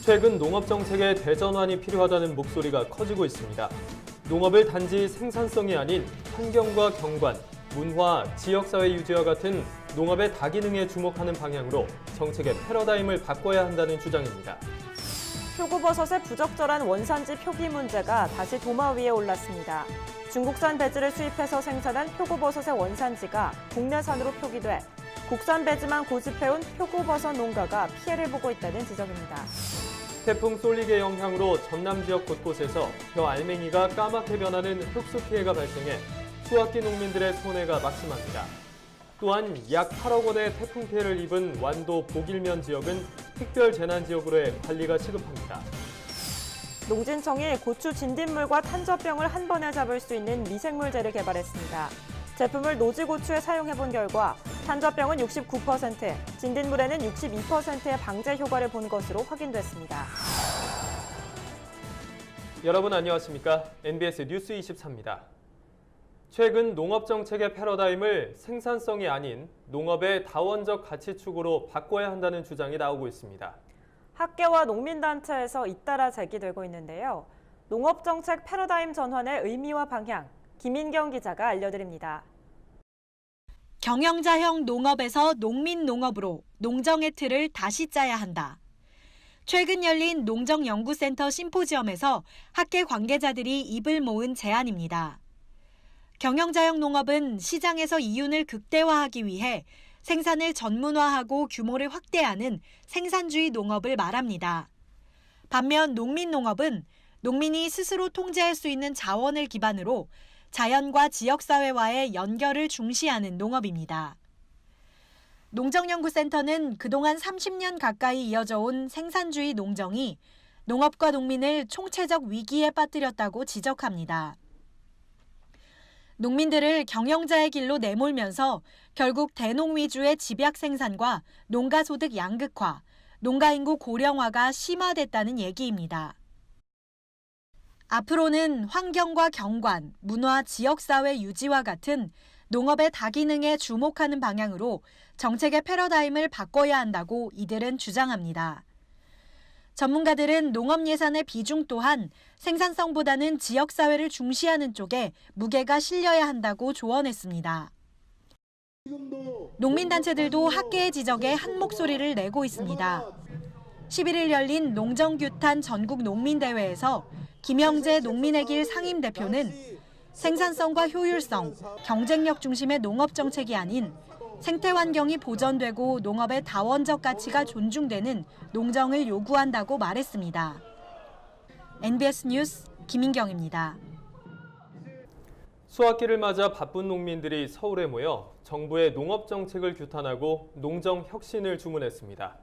최근 농업정책의 대전환이 필요하다는 목소리가 커지고 있습니다. 농업을 단지 생산성이 아닌 환경과 경관, 문화, 지역사회 유지와 같은 농업의 다기능에 주목하는 방향으로 정책의 패러다임을 바꿔야 한다는 주장입니다. 표고버섯의 부적절한 원산지 표기 문제가 다시 도마 위에 올랐습니다. 중국산 배지를 수입해서 생산한 표고버섯의 원산지가 국내산으로 표기돼 국산 배지만 고집해온 표고버섯 농가가 피해를 보고 있다는 지적입니다. 태풍 쏠리게 영향으로 전남 지역 곳곳에서 벼 알맹이가 까맣게 변하는 흑수 피해가 발생해 수확기 농민들의 손해가 막심합니다. 또한 약 8억 원의 태풍 피해를 입은 완도 복일면 지역은 특별 재난 지역으로의 관리가 시급합니다. 농진청이 고추 진딧물과 탄저병을 한 번에 잡을 수 있는 미생물제를 개발했습니다. 제품을 노지고추에 사용해본 결과 탄저병은 69%, 진딧물에는 62%의 방제 효과를 본 것으로 확인됐습니다. 여러분 안녕하십니까? MBS 뉴스 24입니다. 최근 농업정책의 패러다임을 생산성이 아닌 농업의 다원적 가치축으로 바꿔야 한다는 주장이 나오고 있습니다. 학계와 농민단체에서 잇따라 제기되고 있는데요. 농업정책 패러다임 전환의 의미와 방향, 김인경 기자가 알려드립니다. 경영자형 농업에서 농민농업으로 농정의 틀을 다시 짜야 한다. 최근 열린 농정연구센터 심포지엄에서 학계 관계자들이 입을 모은 제안입니다. 경영자형 농업은 시장에서 이윤을 극대화하기 위해 생산을 전문화하고 규모를 확대하는 생산주의 농업을 말합니다. 반면 농민농업은 농민이 스스로 통제할 수 있는 자원을 기반으로 자연과 지역사회와의 연결을 중시하는 농업입니다. 농정연구센터는 그동안 30년 가까이 이어져 온 생산주의 농정이 농업과 농민을 총체적 위기에 빠뜨렸다고 지적합니다. 농민들을 경영자의 길로 내몰면서 결국 대농 위주의 집약 생산과 농가 소득 양극화, 농가 인구 고령화가 심화됐다는 얘기입니다. 앞으로는 환경과 경관, 문화, 지역사회 유지와 같은 농업의 다기능에 주목하는 방향으로 정책의 패러다임을 바꿔야 한다고 이들은 주장합니다. 전문가들은 농업 예산의 비중 또한 생산성보다는 지역사회를 중시하는 쪽에 무게가 실려야 한다고 조언했습니다. 농민단체들도 학계의 지적에 한 목소리를 내고 있습니다. 11일 열린 농정규탄 전국 농민대회에서 김영재 농민의 길 상임대표는 생산성과 효율성, 경쟁력 중심의 농업정책이 아닌 생태환경이 보전되고 농업의 다원적 가치가 존중되는 농정을 요구한다고 말했습니다. MBS 뉴스 김인경입니다. 수확기를 맞아 바쁜 농민들이 서울에 모여 정부의 농업정책을 규탄하고 농정혁신을 주문했습니다.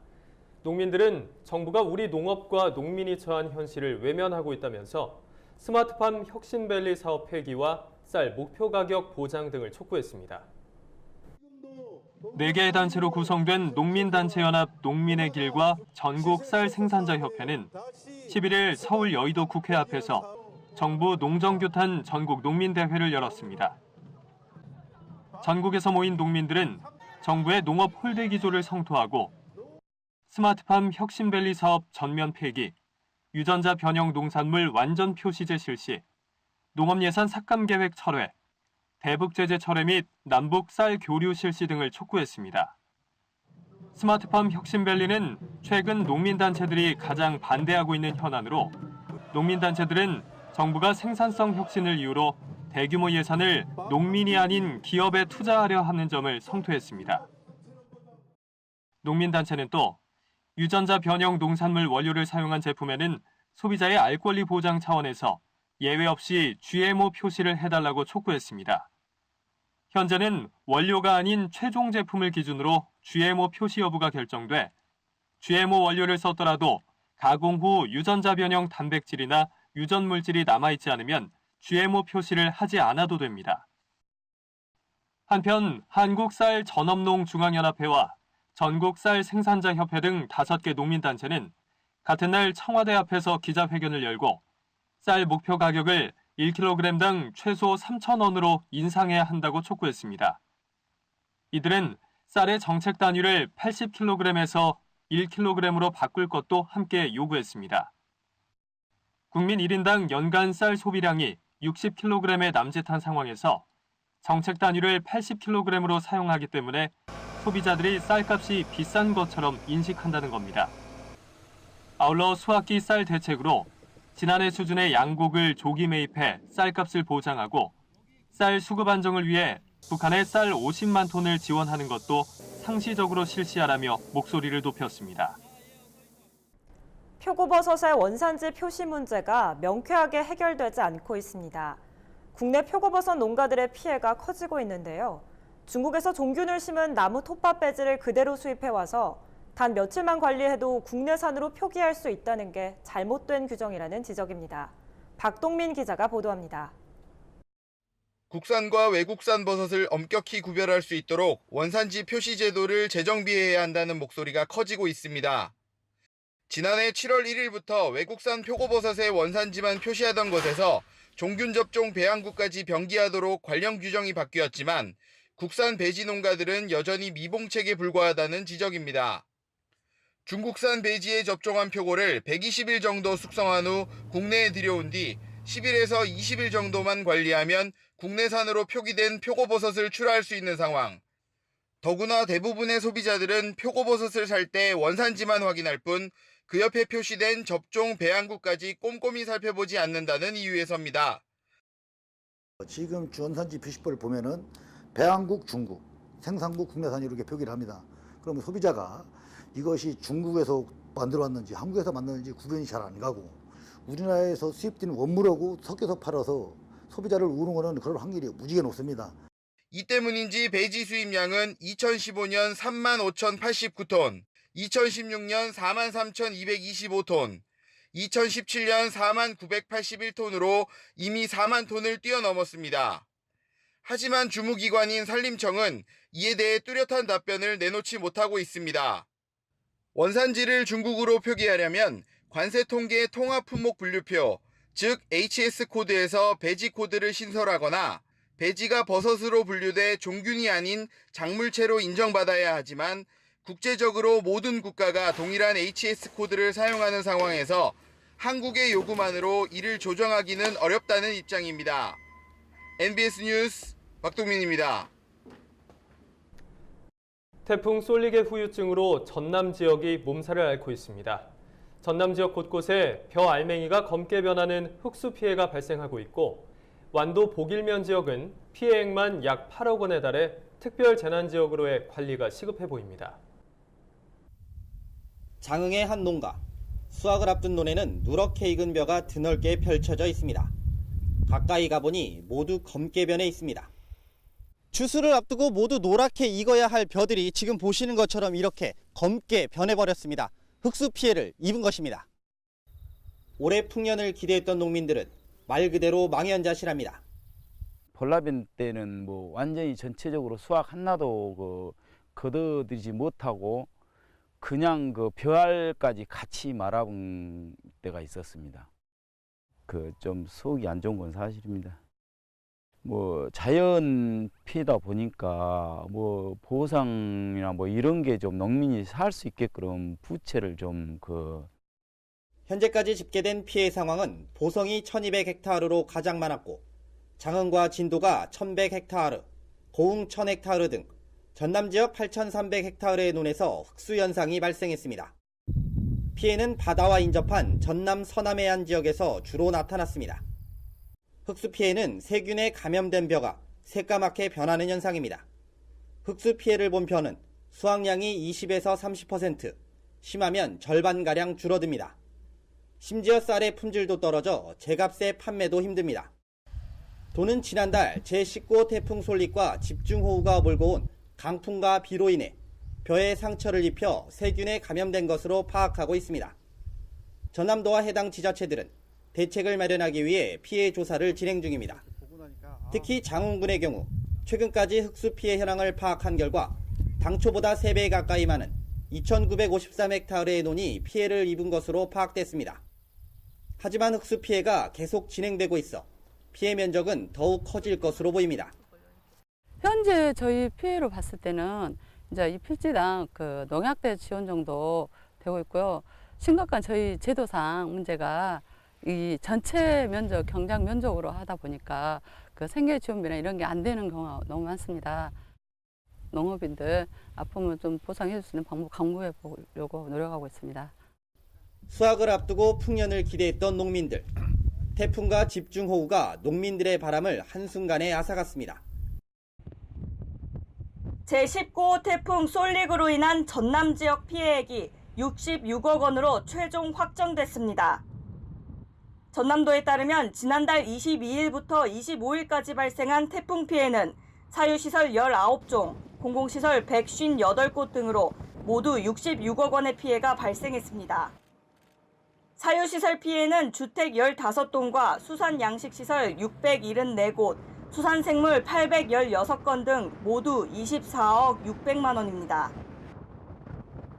농민들은 정부가 우리 농업과 농민이 처한 현실을 외면하고 있다면서 스마트팜 혁신밸리 사업 폐기와 쌀 목표 가격 보장 등을 촉구했습니다. 4개의 단체로 구성된 농민단체연합 농민의 길과 전국 쌀 생산자협회는 11일 서울 여의도 국회 앞에서 정부 농정규탄 전국 농민대회를 열었습니다. 전국에서 모인 농민들은 정부의 농업 홀대 기조를 성토하고 스마트팜 혁신밸리 사업 전면 폐기, 유전자 변형 농산물 완전 표시제 실시, 농업예산 삭감계획 철회, 대북제재 철회 및 남북 쌀 교류 실시 등을 촉구했습니다. 스마트팜 혁신밸리는 최근 농민단체들이 가장 반대하고 있는 현안으로 농민단체들은 정부가 생산성 혁신을 이유로 대규모 예산을 농민이 아닌 기업에 투자하려 하는 점을 성토했습니다. 농민단체는 또 유전자 변형 농산물 원료를 사용한 제품에는 소비자의 알 권리 보장 차원에서 예외 없이 GMO 표시를 해달라고 촉구했습니다. 현재는 원료가 아닌 최종 제품을 기준으로 GMO 표시 여부가 결정돼 GMO 원료를 썼더라도 가공 후 유전자 변형 단백질이나 유전 물질이 남아있지 않으면 GMO 표시를 하지 않아도 됩니다. 한편 한국쌀 전업농중앙연합회와 전국쌀 생산자협회 등 5개 농민단체는 같은 날 청와대 앞에서 기자회견을 열고 쌀 목표 가격을 1kg당 최소 3,000원으로 인상해야 한다고 촉구했습니다. 이들은 쌀의 정책 단위를 80kg에서 1kg으로 바꿀 것도 함께 요구했습니다. 국민 1인당 연간 쌀 소비량이 60kg에 남짓한 상황에서 정책 단위를 80kg으로 사용하기 때문에 소비자들이 쌀값이 비싼 것처럼 인식한다는 겁니다. 아울러 수학기 쌀 대책으로 지난해 수준의 양곡을 조기 매입해 쌀값을 보장하고 쌀 수급 안정을 위해 북한에 쌀 50만 톤을 지원하는 것도 상시적으로 실시하라며 목소리를 높였습니다. 표고버섯의 원산지 표시 문제가 명쾌하게 해결되지 않고 있습니다. 국내 표고버섯 농가들의 피해가 커지고 있는데요. 중국에서 종균을 심은 나무 톱밥 배지를 그대로 수입해와서 단 며칠만 관리해도 국내산으로 표기할 수 있다는 게 잘못된 규정이라는 지적입니다. 박동민 기자가 보도합니다. 국산과 외국산 버섯을 엄격히 구별할 수 있도록 원산지 표시 제도를 재정비해야 한다는 목소리가 커지고 있습니다. 지난해 7월 1일부터 외국산 표고버섯의 원산지만 표시하던 것에서 종균 접종 배양구까지 병기하도록 관련 규정이 바뀌었지만 국산 배지 농가들은 여전히 미봉책에 불과하다는 지적입니다. 중국산 배지에 접종한 표고를 120일 정도 숙성한 후 국내에 들여온 뒤 10일에서 20일 정도만 관리하면 국내산으로 표기된 표고버섯을 출하할 수 있는 상황. 더구나 대부분의 소비자들은 표고버섯을 살 때 원산지만 확인할 뿐 그 옆에 표시된 접종 배양구까지 꼼꼼히 살펴보지 않는다는 이유에서입니다. 지금 원산지 표시표를 보면은 배양국 중국, 생산국 국내산 이렇게 표기를 합니다. 그러면 소비자가 이것이 중국에서 만들어왔는지 한국에서 만들었는지 구분이 잘 안 가고 우리나라에서 수입된 원물하고 섞여서 팔아서 소비자를 우롱하는 그런 확률이 무지개 높습니다. 이 때문인지 배지 수입량은 2015년 35,089톤, 2016년 43,225톤, 2017년 49,981톤으로 이미 4만 톤을 뛰어넘었습니다. 하지만 주무기관인 산림청은 이에 대해 뚜렷한 답변을 내놓지 못하고 있습니다. 원산지를 중국으로 표기하려면 관세통계 통합품목 분류표, 즉 HS 코드에서 배지 코드를 신설하거나 배지가 버섯으로 분류돼 종균이 아닌 작물체로 인정받아야 하지만 국제적으로 모든 국가가 동일한 HS 코드를 사용하는 상황에서 한국의 요구만으로 이를 조정하기는 어렵다는 입장입니다. NBS 뉴스 박동민입니다. 태풍 쏠리게 후유증으로 전남 지역이 몸살을 앓고 있습니다. 전남 지역 곳곳에 벼 알맹이가 검게 변하는 흑수 피해가 발생하고 있고 완도 복일면 지역은 피해액만 약 8억 원에 달해 특별 재난 지역으로의 관리가 시급해 보입니다. 장흥의 한 농가. 수확을 앞둔 논에는 누렇게 익은 벼가 드넓게 펼쳐져 있습니다. 가까이 가보니 모두 검게 변해 있습니다. 추수를 앞두고 모두 노랗게 익어야 할 벼들이 지금 보시는 것처럼 이렇게 검게 변해버렸습니다. 흑수 피해를 입은 것입니다. 올해 풍년을 기대했던 농민들은 말 그대로 망연자실합니다. 볼라변 때는 완전히 전체적으로 수확 하나도 거둬들이지 못하고 그냥 벼알까지 같이 말아본 때가 있었습니다. 좀 속이 안 좋은 건 사실입니다. 자연 피해다 보니까 보상이나 이런 게 좀 농민이 살 수 있게끔 부채를 좀 현재까지 집계된 피해 상황은 보성이 1,200헥타르로 가장 많았고 장흥과 진도가 1,100헥타르, 고흥 1,000헥타르 등 전남 지역 8,300헥타르의 논에서 흑수 현상이 발생했습니다. 피해는 바다와 인접한 전남 서남해안 지역에서 주로 나타났습니다. 흑수 피해는 세균에 감염된 벼가 새까맣게 변하는 현상입니다. 흑수 피해를 본 벼는 수확량이 20에서 30%, 심하면 절반가량 줄어듭니다. 심지어 쌀의 품질도 떨어져 제값에 판매도 힘듭니다. 도는 지난달 제19호 태풍 솔릭과 집중호우가 몰고 온 강풍과 비로 인해 벼에 상처를 입혀 세균에 감염된 것으로 파악하고 있습니다. 전남도와 해당 지자체들은 대책을 마련하기 위해 피해 조사를 진행 중입니다. 특히 장흥군의 경우 최근까지 흑수 피해 현황을 파악한 결과 당초보다 3배 가까이 많은 2,953헥타르의 논이 피해를 입은 것으로 파악됐습니다. 하지만 흑수 피해가 계속 진행되고 있어 피해 면적은 더욱 커질 것으로 보입니다. 현재 저희 피해로 봤을 때는 이제 이 필지당 농약대 지원 정도 되고 있고요. 심각한 저희 제도상 문제가 이 전체 면적, 경작 면적으로 하다 보니까 그 생계 지원비나 이런 게 안 되는 경우가 너무 많습니다. 농업인들 아픔을 좀 보상해 줄 수 있는 방법 강구해 보려고 노력하고 있습니다. 수확을 앞두고 풍년을 기대했던 농민들. 태풍과 집중호우가 농민들의 바람을 한순간에 앗아갔습니다. 제19호 태풍 솔릭으로 인한 전남 지역 피해액이 66억 원으로 최종 확정됐습니다. 전남도에 따르면 지난달 22일부터 25일까지 발생한 태풍 피해는 사유시설 19종, 공공시설 158곳 등으로 모두 66억 원의 피해가 발생했습니다. 사유시설 피해는 주택 15동과 수산양식시설 674곳, 수산생물 816건 등 모두 24억 600만 원입니다.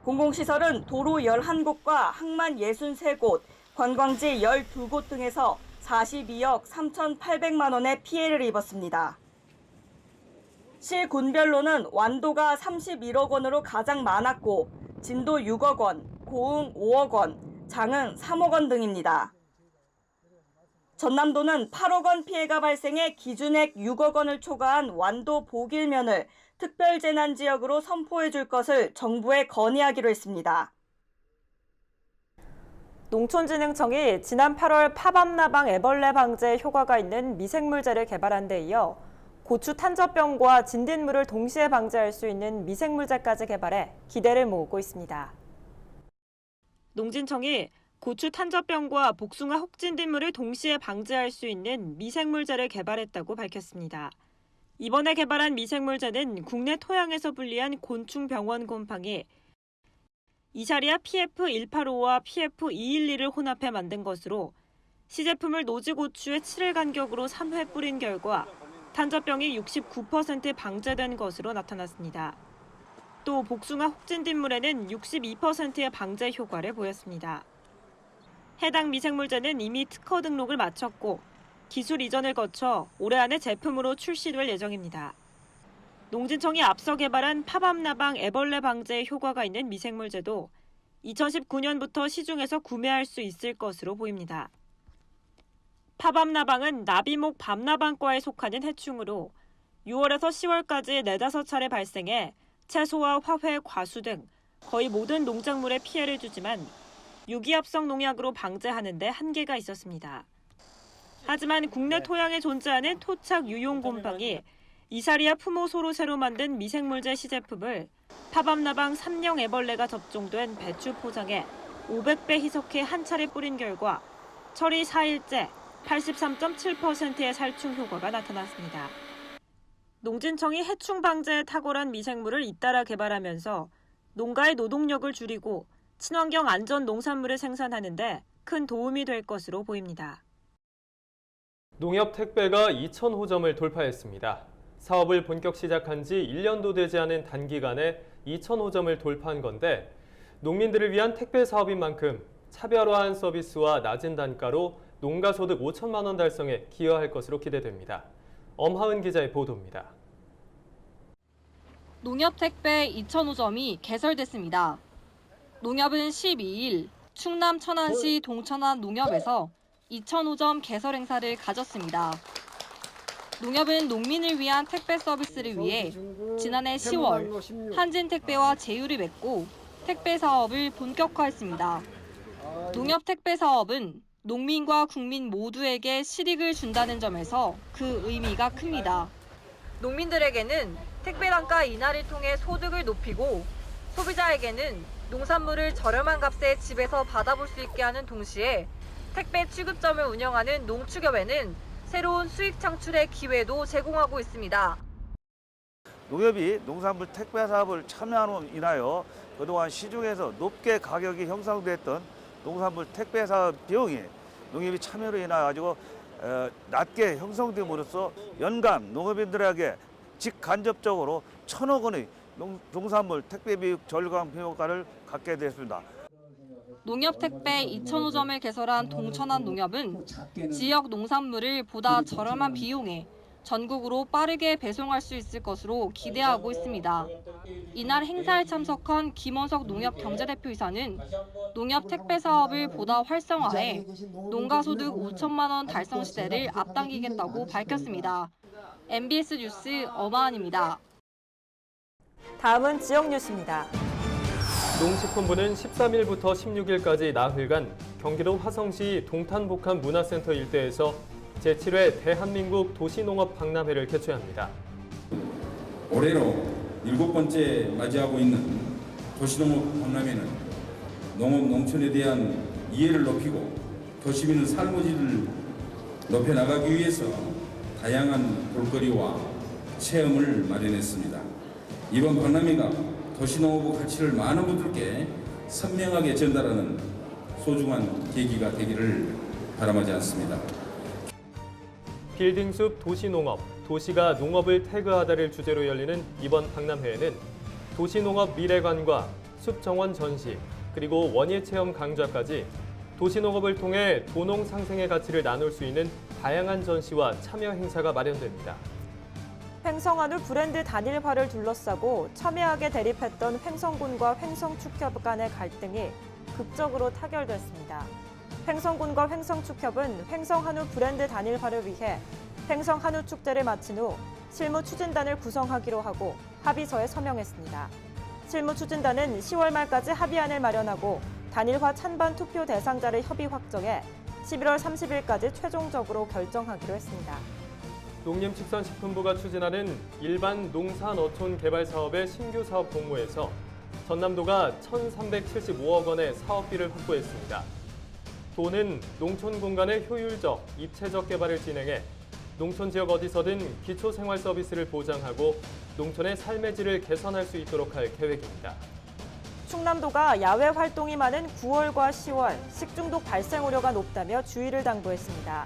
공공시설은 도로 11곳과 항만 63곳, 관광지 12곳 등에서 42억 3,800만 원의 피해를 입었습니다. 시 군별로는 완도가 31억 원으로 가장 많았고 진도 6억 원, 고흥 5억 원, 장흥 3억 원 등입니다. 전남도는 8억 원 피해가 발생해 기준액 6억 원을 초과한 완도 보길면을 특별재난지역으로 선포해 줄 것을 정부에 건의하기로 했습니다. 농촌진흥청이 지난 8월 파밤나방 애벌레 방제에 효과가 있는 미생물제를 개발한 데 이어 고추 탄저병과 진딧물을 동시에 방제할 수 있는 미생물제까지 개발해 기대를 모으고 있습니다. 농진청이 고추 탄저병과 복숭아 혹진딧물을 동시에 방제할 수 있는 미생물제를 개발했다고 밝혔습니다. 이번에 개발한 미생물제는 국내 토양에서 분리한 곤충병원 곰팡이 이샤리아 PF185와 PF212를 혼합해 만든 것으로 시제품을 노지고추에 7일 간격으로 3회 뿌린 결과 탄저병이 69% 방제된 것으로 나타났습니다. 또 복숭아 혹진딧물에는 62%의 방제 효과를 보였습니다. 해당 미생물제는 이미 특허 등록을 마쳤고 기술 이전을 거쳐 올해 안에 제품으로 출시될 예정입니다. 농진청이 앞서 개발한 파밤나방 애벌레 방제에 효과가 있는 미생물제도 2019년부터 시중에서 구매할 수 있을 것으로 보입니다. 파밤나방은 나비목 밤나방과에 속하는 해충으로 6월에서 10월까지 4-5차례 발생해 채소와 화훼, 과수 등 거의 모든 농작물에 피해를 주지만 유기압성 농약으로 방제하는 데 한계가 있었습니다. 하지만 국내 토양에 존재하는 토착 유용 곰팡이 이사리아 푸모소로 새로 만든 미생물제 시제품을 파밤나방 3령 애벌레가 접종된 배추 포장에 500배 희석해 한 차례 뿌린 결과 처리 4일째 83.7%의 살충 효과가 나타났습니다. 농진청이 해충 방제에 탁월한 미생물을 잇따라 개발하면서 농가의 노동력을 줄이고 친환경 안전 농산물을 생산하는 데 큰 도움이 될 것으로 보입니다. 농협 택배가 2,000호점을 돌파했습니다. 사업을 본격 시작한 지 1년도 되지 않은 단기간에 2,000호점을 돌파한 건데 농민들을 위한 택배 사업인 만큼 차별화한 서비스와 낮은 단가로 농가 소득 5천만 원 달성에 기여할 것으로 기대됩니다. 엄하은 기자의 보도입니다. 농협 택배 2,000호점이 개설됐습니다. 농협은 12일 충남 천안시 동천안 농협에서 2,000호점 개설 행사를 가졌습니다. 농협은 농민을 위한 택배 서비스를 위해 지난해 10월 한진택배와 제휴를 맺고 택배 사업을 본격화했습니다. 농협 택배 사업은 농민과 국민 모두에게 실익을 준다는 점에서 그 의미가 큽니다. 농민들에게는 택배 단가 인하를 통해 소득을 높이고 소비자에게는 농산물을 저렴한 값에 집에서 받아볼 수 있게 하는 동시에 택배 취급점을 운영하는 농축협에는 새로운 수익 창출의 기회도 제공하고 있습니다. 농협이 농산물 택배 사업을 참여함으로 인하여 그동안 시중에서 높게 가격이 형성됐던 농산물 택배 사업 비용이 농협이 참여로 인하여 가지고 낮게 형성됨으로써 연간 농업인들에게 직간접적으로 1,000억 원의 농산물 택배 비육 절감 효과를 갖게 됐습니다. 농협 택배 2,000호점을 개설한 동천안 농협은 지역 농산물을 보다 저렴한 비용에 전국으로 빠르게 배송할 수 있을 것으로 기대하고 있습니다. 이날 행사에 참석한 김원석 농협경제대표이사는 농협 택배 사업을 보다 활성화해 농가소득 5천만 원 달성 시대를 앞당기겠다고 밝혔습니다. MBS 뉴스 엄하은입니다. 다음은 지역 뉴스입니다. 농식품부는 13일부터 16일까지 나흘간 경기도 화성시 동탄복합 문화센터 일대에서 제7회 대한민국 도시농업 박람회를 개최합니다. 올해로 7번째 맞이하고 있는 도시농업 박람회는 농업 농촌에 대한 이해를 높이고 도시민의 삶의 질을 높여나가기 위해서 다양한 볼거리와 체험을 마련했습니다. 이번 박람회가 도시농업의 가치를 많은 분들께 선명하게 전달하는 소중한 계기가 되기를 바람하지 않습니다. 빌딩숲 도시농업, 도시가 농업을 태그하다를 주제로 열리는 이번 박람회에는 도시농업 미래관과 숲정원 전시, 그리고 원예체험 강좌까지 도시농업을 통해 도농 상생의 가치를 나눌 수 있는 다양한 전시와 참여 행사가 마련됩니다. 횡성한우 브랜드 단일화를 둘러싸고 첨예하게 대립했던 횡성군과 횡성축협 간의 갈등이 극적으로 타결됐습니다. 횡성군과 횡성축협은 횡성한우 브랜드 단일화를 위해 횡성한우 축제를 마친 후 실무추진단을 구성하기로 하고 합의서에 서명했습니다. 실무추진단은 10월 말까지 합의안을 마련하고 단일화 찬반 투표 대상자를 협의 확정해 11월 30일까지 최종적으로 결정하기로 했습니다. 농림축산식품부가 추진하는 일반 농산어촌 개발 사업의 신규 사업 공모에서 전남도가 1,375억 원의 사업비를 확보했습니다. 도는 농촌 공간의 효율적, 입체적 개발을 진행해 농촌 지역 어디서든 기초생활 서비스를 보장하고 농촌의 삶의 질을 개선할 수 있도록 할 계획입니다. 충남도가 야외 활동이 많은 9월과 10월 식중독 발생 우려가 높다며 주의를 당부했습니다.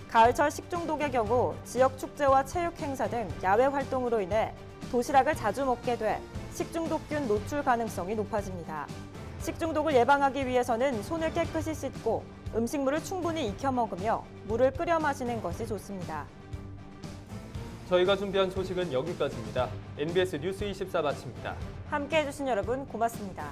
가을철 식중독의 경우 지역 축제와 체육 행사 등 야외 활동으로 인해 도시락을 자주 먹게 돼 식중독균 노출 가능성이 높아집니다. 식중독을 예방하기 위해서는 손을 깨끗이 씻고 음식물을 충분히 익혀 먹으며 물을 끓여 마시는 것이 좋습니다. 저희가 준비한 소식은 여기까지입니다. NBS 뉴스 24 마칩니다. 함께해 주신 여러분 고맙습니다.